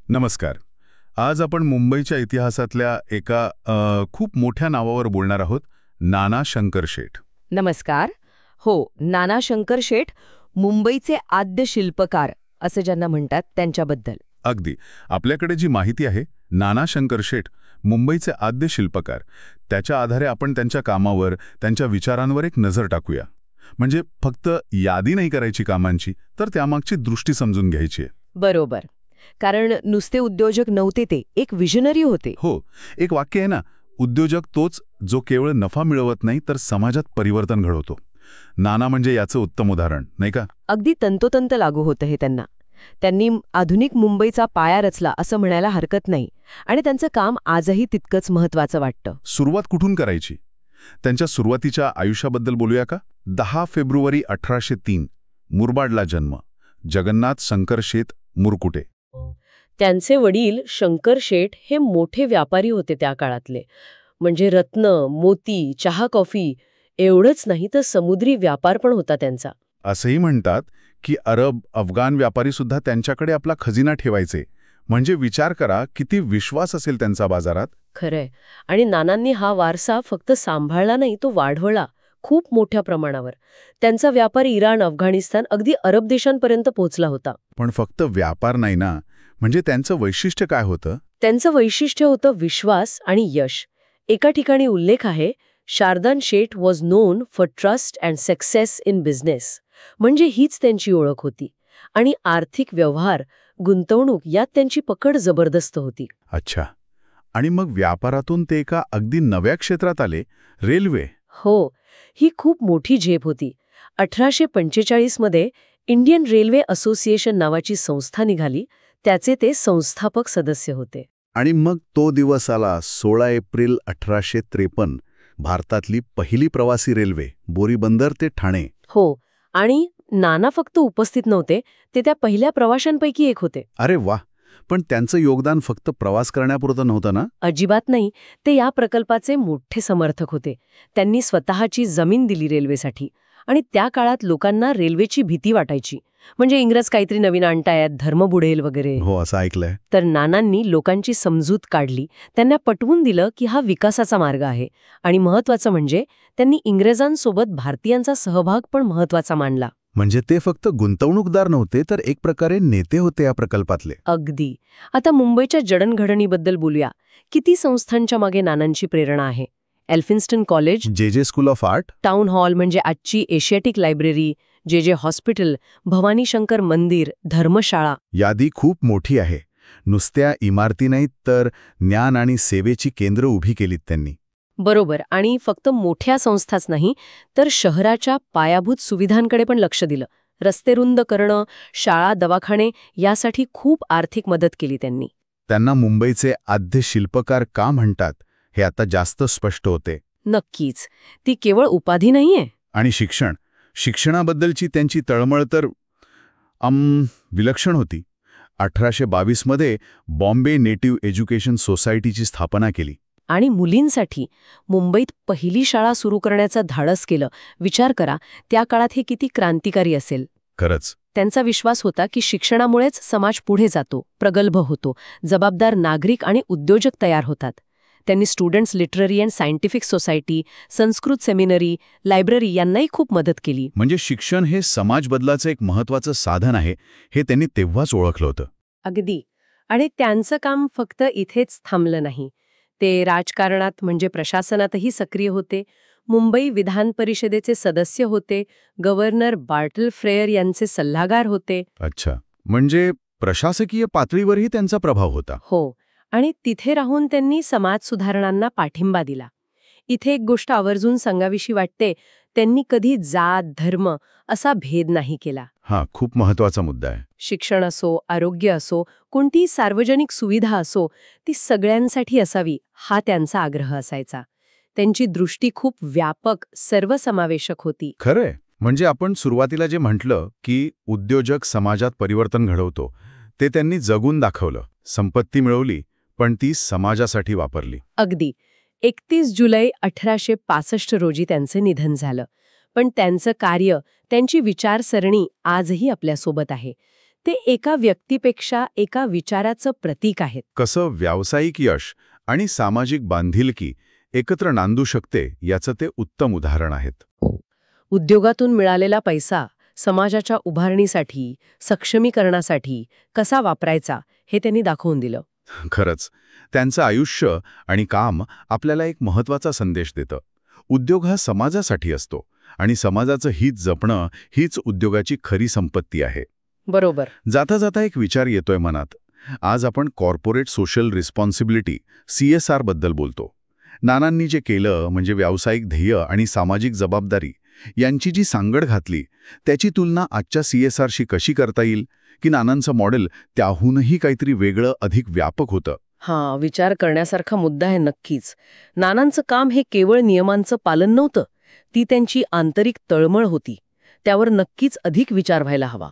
नमस्कार. आज आपण मुंबईच्या इतिहासातल्या एका खूप मोठ्या नावावर बोलणार आहोत, नाना शंकर शेठ. नमस्कार. हो, नाना शंकर शेठ, मुंबईचे आद्य शिल्पकार असं ज्यांना म्हणतात त्यांच्याबद्दल. अगदी. आपल्याकडे जी माहिती आहे, नाना शंकर शेठ मुंबईचे आद्य शिल्पकार, त्याच्या आधारे आपण त्यांच्या कामावर, त्यांच्या विचारांवर एक नजर टाकूया. म्हणजे फक्त यादी नाही करायची कामांची, तर त्यामागची दृष्टी समजून घ्यायची आहे. बरोबर. कारण नुसते उद्योजक नव्हते, ते एक विजनरी होते. हो, एक वाक्य आहे ना, उद्योजक तोच जो केवळ नफा मिळवत नाही तर समाजात परिवर्तन घडवतो. नाना म्हणजे याचं उत्तम उदाहरण, नाही का? अगदी तंतोतंत लागू होतं हे त्यांना. त्यांनी आधुनिक मुंबईचा पाया रचला असं म्हणायला हरकत नाही, आणि त्यांचं काम आजही तितकंच महत्त्वाचं वाटतं. सुरुवात कुठून करायची? त्यांच्या सुरुवातीच्या आयुष्याबद्दल बोलूया का? 10 फेब्रुवारी 1803 मुरबाडला जन्म. जगन्नाथ शंकर शेठ मुरकुटे. त्यांचे वडील शंकर शेठ हे मोठे व्यापारी होते त्या काळातले. म्हणजे रत्न, मोती, चहा, कॉफी एवढंच नाही तर समुद्री व्यापार पण होता त्यांचा. असंही म्हणतात की अरब, अफगाण व्यापारी सुद्धा त्यांच्याकडे आपला खजिना ठेवायचे. म्हणजे विचार करा किती विश्वास असेल त्यांचा बाजारात. खरंय. आणि नानांनी हा वारसा फक्त सांभाळला नाही, तो वाढवला खूप मोठ्या प्रमाणावर. त्यांचा व्यापार इराण, अफगाणिस्तान, अगदी अरब देशांपर्यंत पोहोचला होता. पण फक्त व्यापार नाही ना, म्हणजे त्यांचं वैशिष्ट्य काय होतं? त्यांचं वैशिष्ट्य होतं विश्वास आणि यश. एका ठिकाणी उल्लेख आहे, Sharadan Sheth was known for trust and success in business. म्हणजे हीच त्यांची ओळख होती. आणि आर्थिक व्यवहार, गुंतवणूक यात त्यांची पकड जबरदस्त होती. अच्छा. आणि मग व्यापारातून ते एका अगदी नव्या क्षेत्रात आले, रेल्वे. हो, ही खूप मोठी झेप होती. 1845 मध्ये इंडियन रेल्वे असोसिएशन नावाची संस्था निघाली. त्याचे ते संस्थापक सदस्य होते. आणि मग तो दिवस आला, 16 एप्रिल 1853. भारतातली पहिली प्रवासी रेल्वे, बोरीबंदर ते ठाणे. हो, आणि नाना फक्त उपस्थित नव्हते, ते त्या पहिल्या प्रवाशांपैकी एक होते. अरे वा. पण त्यांचं योगदान फक्त प्रवास करण्यापुरतं नव्हतं ना? अजिबात नाही. ते या प्रकल्पाचे मोठे समर्थक होते. त्यांनी स्वतःची जमीन दिली रेल्वेसाठी. आणि त्या काळात लोकांना रेल्वेची भीती वाटायची. म्हणजे इंग्रज काहीतरी नवीन आणतायत, धर्म बुडेल वगैरे. हो, असं ऐकलंय. तर नानांनी लोकांची समजूत काढली. त्यांना पटवून दिलं की हा विकासाचा मार्ग आहे. आणि महत्त्वाचं म्हणजे त्यांनी इंग्रजांसोबत भारतीयांचा सहभाग पण महत्त्वाचा मानला. म्हणजे ते फक्त गुंतवणूकदार नव्हते, तर एक प्रकारे नेते होते या प्रकल्पातले. अगदी. आता मुंबईच्या जडणघडणीबद्दल बोलूया. किती संस्थांच्या मागे नानांची प्रेरणा आहे. एल्फिन्स्टन कॉलेज, जे school of art, town hall म्हणजे आजची एशियाटिक लायब्ररी, जे हॉस्पिटल, भवानी शंकर मंदिर, धर्मशाळा. यादी खूप मोठी आहे. नुसत्या इमारती नाहीत, तर ज्ञान आणि सेवेची केंद्र उभी केलीत त्यांनी. बरोबर. आणि फक्त मोठ्या संस्थाच नाही, तर शहराच्या पायाभूत सुविधांकडे पण लक्ष दिलं. रस्ते रुंद करणं, शाळा, दवाखाने यासाठी खूप आर्थिक मदत केली त्यांनी. त्यांना मुंबईचे आद्य शिल्पकार का म्हणतात हे आता जास्त स्पष्ट होते. नक्कीच. ती केवळ उपाधी नाहीये. आणि शिक्षणाबद्दलची त्यांची तळमळ तर विलक्षण होती. 1822 मध्ये बॉम्बे नेटिव्ह एज्युकेशन सोसायटीची स्थापना केली. आणि मुलींसाठी मुंबईत पहिली शाळा सुरू करण्याचं धाडस केलं. विचार करा, त्या काळात हे किती क्रांतिकारी असेल. खरंच. त्यांचा विश्वास होता की शिक्षणामुळेच समाज पुढे जातो, प्रगल्भ होतो, जबाबदार नागरिक आणि उद्योजक तयार होतात. त्यांनी students literary and scientific society, Sanskrit seminary, library यांनाही खूप मदत केली. म्हणजे शिक्षण हे समाज बदलाचं एक महत्त्वाचं साधन आहे, हे त्यांनी तेव्हाच ओळखलं होतं. अगदी. आणि त्यांचं काम फक्त इथेच थांबलं नाही. ते राजकारणात म्हणजे प्रशासनातही सक्रिय होते. मुंबई विधान परिषदेचे सदस्य होते. गव्हर्नर बार्टल फ्रेयर यांचे सल्लागार होते. अच्छा. म्हणजे प्रशासकीय पातळीवरही त्यांचा प्रभाव होता. हो. आणि तिथे राहून त्यांनी समाज सुधारणांना पाठिंबा दिला. इथे एक गोष्ट आवर्जून सांगावीशी वाटते, त्यांनी कधी जात, धर्म असा भेद नाही केला. हा खूप महत्त्वाचा मुद्दा आहे. शिक्षण असो, आरोग्य असो, कोणतीही सार्वजनिक सुविधा असो, ती सगळ्यांसाठी असावी हा त्यांचा आग्रह असायचा. त्यांची दृष्टी खूप व्यापक, सर्वसमावेशक होती. खरंय. म्हणजे आपण सुरुवातीला जे म्हटलं की उद्योजक समाजात परिवर्तन घडवतो, ते त्यांनी जगून दाखवलं. संपत्ती मिळवली, पण ती समाजासाठी वापरली. अगदी. 31 जुलै 1865 रोजी त्यांचं निधन झालं. पण त्यांचं कार्य, त्यांची विचारसरणी आजही आपल्यासोबत आहे. ते एका व्यक्तीपेक्षा एका विचाराचं प्रतीक आहेत. कसं व्यावसायिक यश आणि सामाजिक बांधिलकी एकत्र नांदू शकते याचं ते उत्तम उदाहरण आहेत. उद्योगातून मिळालेला पैसा समाजाच्या उभारणीसाठी, सक्षमीकरणासाठी कसा वापरायचा हे त्यांनी दाखवून दिलं. खरंच, त्यांचं आयुष्य आणि काम आपल्याला एक महत्त्वाचा संदेश देतं. उद्योग हा समाजासाठी असतो आणि समाजाचं हित जपणं हीच उद्योगाची खरी संपत्ती आहे. बरोबर. जाता जाता एक विचार येतोय मनात. आज आपण कॉर्पोरेट सोशल रिस्पॉन्सिबिलिटी CSR बद्दल बोलतो. नानांनी जे केलं म्हणजे व्यावसायिक ध्येय आणि सामाजिक जबाबदारी यांची जी सांगड घातली, त्याची तुलना आजच्या CSRशी कशी करता येईल, की नानांचं मॉडेल त्याहूनही काहीतरी वेगळं, अधिक व्यापक होतं? विचार करण्यासारखा मुद्दा आहे नक्कीच. नानांचं काम हे केवळ नियमांचं पालन नव्हतं, ती त्यांची आंतरिक तळमळ होती. त्यावर नक्कीच अधिक विचार व्हायला हवा.